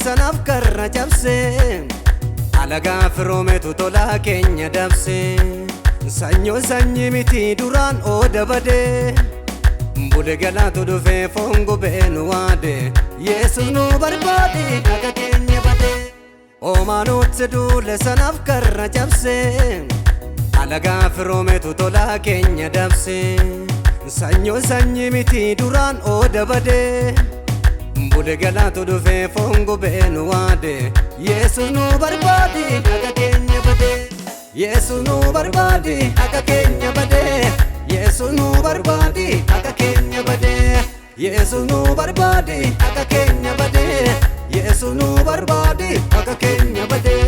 sanaf karra cabse alagaa firoometu tolaa keenya dabse sanyo sanyi miti duraan ooda bade bule galaatu dhufe fongo beenu waade Yesus nu barbaade akka keenya bade Omaanotse duule sanaf karra cabse alagaa firoometu tolaa keenya dabse sanyo sanyi miti duraan ooda bade bule galaatu dhufe fongo beenu waade Yesus nu barbaade akka keenya bade Yesus nu barbaade akka keenya bade Yesus nu barbaade akka keenya bade Yesus nu barbaade akka keenya bade Yesus nu barbaade akka keenya bade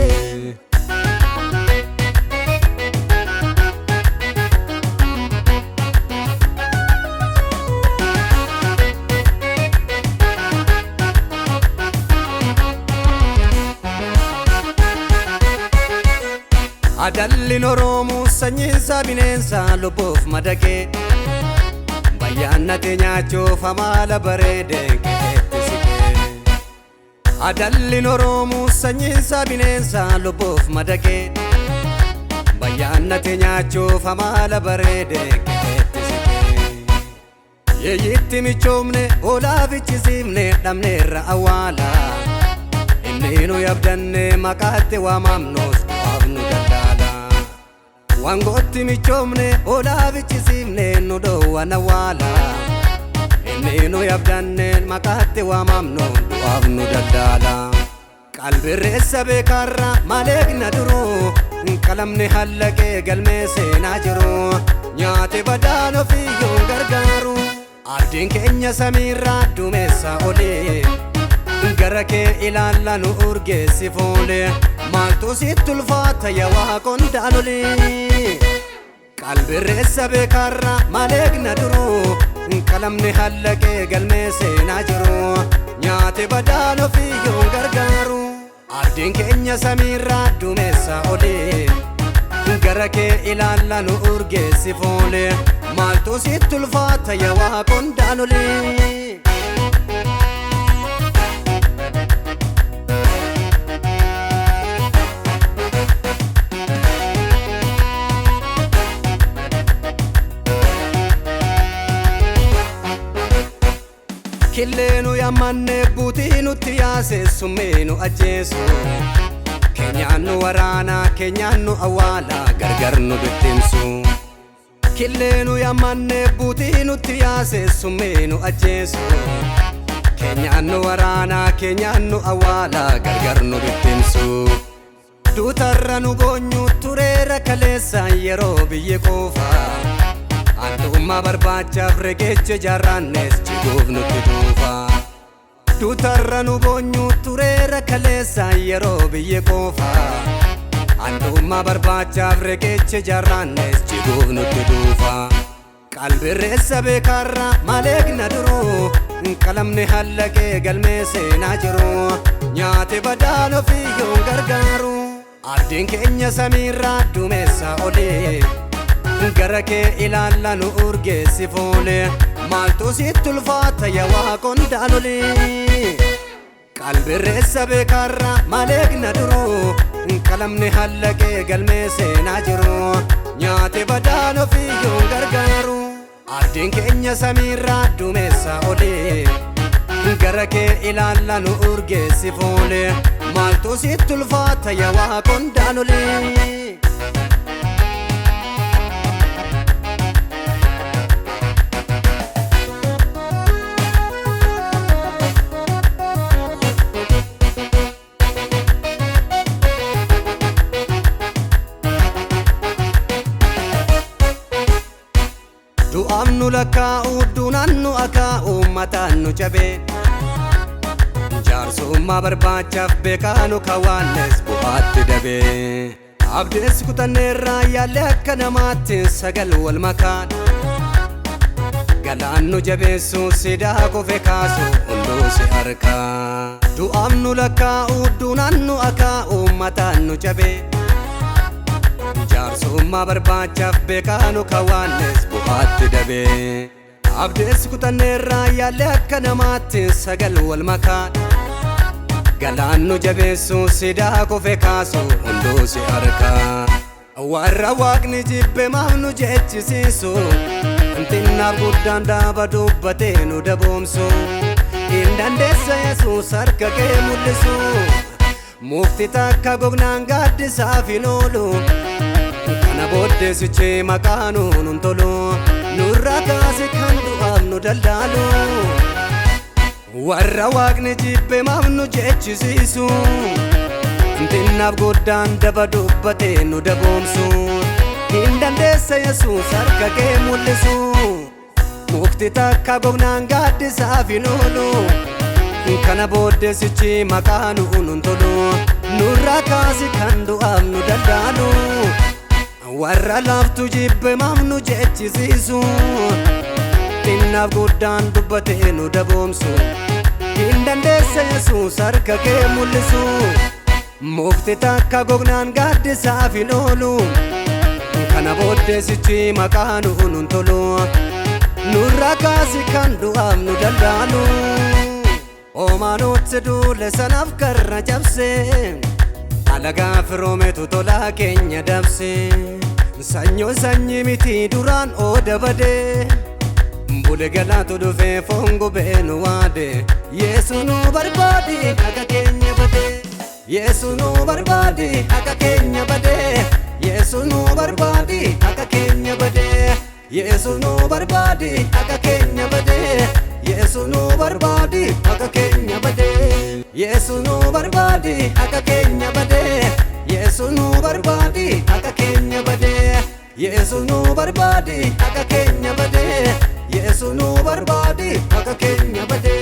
Adalli Oromoo sanyiinsa bineensa lubbuuf madaqee bayyaannate nyaachuuf amala bareedee qixeetti siqee Adalli Oromoo sanyiinsa bineensa lubbuuf madaqee bayyaannate nyaachuuf amala bareedee qixeetti siqee Yeeyitti michoomne olaafichisiifne dhabneerra awwaala inni nu yabdanne maqaatti waamamnuus du'aaf nu daldala Wangotti michoomne olaafichisiifne nu dhoowwan awwaala inni nu yabdanne maqaatti waamamnu du'aaf nu daldala qalbirreessa beekarra maleekna duruu qalamni hallaqee galmee seenaa jiru nyaate badaan ofiyyuu gargaaru abdiin keenya samiirraa duumessa olee gara kee ilaalla nu urgeessi foole maaltu sitti ulfaata yaa Waaqondaalolii qalbirreessa beekarra maleekna duruu qalamni hallaqee galmee seenaa jiru nyaate badaan ofiyyuu gargaaru abdiin keenya samiirraa duumessa olee gara kee ilaalla nu urgeessi foole maaltu sitti ulfaata yaa Waaqondaalolii Killeenu yammanne buutii nutti yaase summeenu ajjeesu Keenyaannu waraana keenyaannu awwaala gargar nu bittimsu Killeenu yammanne buutii nutti yaase summeenu ajjeesu Keenyaannu waraana keenyaannu awwaala gargar nu bittimsu Duutarra nu boonyu tureera kaleessa yeroo biyye qofa Antummaa barbaachaaf regeecha jaarraannes jiguuf nutti dhufa Duutarra nu boonyu tureera kaleessa yeroo biyye qofa Antummaa barbaachaaf regeecha jaarraannes jiguuf nutti dhufa qalbirreessa beekarra maleekna duruu qalamni hallaqee galmee seenaa jiru nyaate badaan ofiyyuu gargaaru abdiin keenya samiirraa duumessa olee gara kee ilaalla nu urgeessi foole maaltu sitti ulfaata yaa Waaqondaalolii qalbirreessa beekarra maleekna duruu qalamni hallaqee galmee seenaa jiru nyaate badaan ofiyyuu gargaaru abdiin keenya samiirraa duumessa olee gara kee ilaalla nu urgeessi foole maaltu sitti ulfaata yaa Waaqondaalolii Du'amnu lakkaa'u duunannu akaa'u mataan nu cabee Jaarsummaa barbaachaaf beekaanu kawaannes bu'aatti dabee Abdees kutanneerraa yaalle akka namaatti sagal wal makaan Galaannu jabeessu sidaa kofe kaasu hunduu si harkaa Du'amnu lakkaa'u duunannu akaa'u mataan nu cabee Jaarsummaa barbaachaaf beekaanu kawaannes bu'aatti dabee Abdees kutanneerraa yaalle akka namaatti sagal wal makaan Galaannu jabeessu sidaa kufe kaasu hunduu si harka. Warra waaqni jibbe maaf nu jechisiisu xinnaaf guddaan dhaaba dubbatee nu daboomsu. Hin dandeessa Yesuus harka kee mul'isu. Mukti takka gognaan gaaddisaaf hin oolu. Kana booddee sichi maqaa nuun tolu. Nurraa kaase kan du'aaf nu daldaalu. Warra waaqni jibbe maaf nu jechisiisu xinnaaf guddaan dhaaba dubbatee nu daboomsu. Hin dandeessa Yesuus harka kee mul'isu. Mukti takka gognaan gaaddisaaf hin oolu. Kana booddee sichi maqaa nuun tolu. Nurraa kaase kan du'aaf nu daldaalu. Warra laaftu jibbe maaf nu jechisiisu xinnaaf guddaan dubbatee nu daboomsu. Hin dandeessa Yesuus harka kee mul'isu. Mukti takka gognaan gaaddisaaf hin oolu. Kana booddee sichi maqaa nuun tolu. Nurraa kaase kan du'aaf nu daldaalu. Oomaanutti duule sanaaf karra cabse. Alagaa firoometu tolaa keenya dabse. Sanyoo sanyii miti duraan ooda bade. Bule galaatu dhufee foon gubee nu waade. Yesu nu barbaade akka keenya bade. Yesu nu barbaade akka keenya bade. Yesu nu barbaade akka keenya bade. Yesu nu barbaade akka keenya bade. Yesu nu barbaade akka keenya bade. Yesu nu barbaade akka keenya bade. Yesu nu barbaade akka keenya bade. Yesu nu barbaade akka keenya bade. Yesu nu barbaade akka keenya bade.